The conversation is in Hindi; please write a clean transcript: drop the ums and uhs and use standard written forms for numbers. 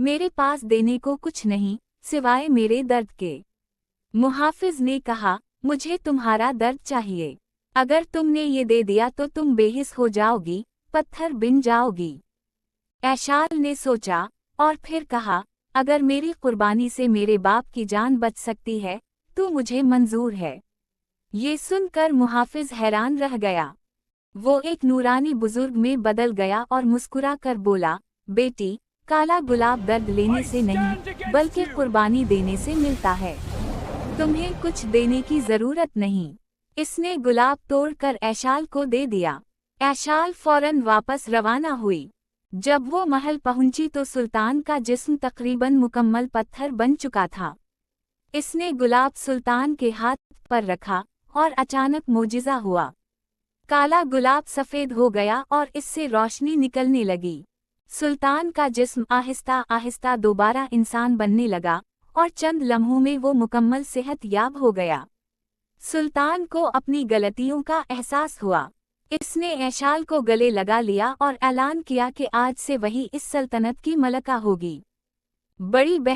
मेरे पास देने को कुछ नहीं सिवाय मेरे दर्द के। मुहाफिज ने कहा, मुझे तुम्हारा दर्द चाहिए। अगर तुमने ये दे दिया तो तुम बेहिस हो जाओगी, पत्थर बिन जाओगी। ऐशाल ने सोचा और फिर कहा, अगर मेरी कुर्बानी से मेरे बाप की जान बच सकती है तो मुझे मंजूर है। ये सुनकर मुहाफिज हैरान रह गया। वो एक नूरानी बुजुर्ग में बदल गया और मुस्कुरा कर बोला, बेटी, काला गुलाब दर्द लेने से नहीं बल्कि कुर्बानी देने से मिलता है। तुम्हें कुछ देने की जरूरत नहीं। इसने गुलाब तोड़कर ऐशाल को दे दिया। ऐशाल फौरन वापस रवाना हुई। जब वो महल पहुंची तो सुल्तान का जिस्म तकरीबन मुकम्मल पत्थर बन चुका था। इसने गुलाब सुल्तान के हाथ पर रखा और अचानक मोजिज़ा हुआ। काला गुलाब सफ़ेद हो गया और इससे रोशनी निकलने लगी। सुल्तान का जिस्म आहिस्ता आहिस्ता दोबारा इंसान बनने लगा और चंद लम्हों में वो मुकम्मल सेहतयाब हो गया। सुल्तान को अपनी गलतियों का एहसास हुआ। इसने ऐशाल को गले लगा लिया और ऐलान किया कि आज से वही इस सल्तनत की मलका होगी। बड़ी बहन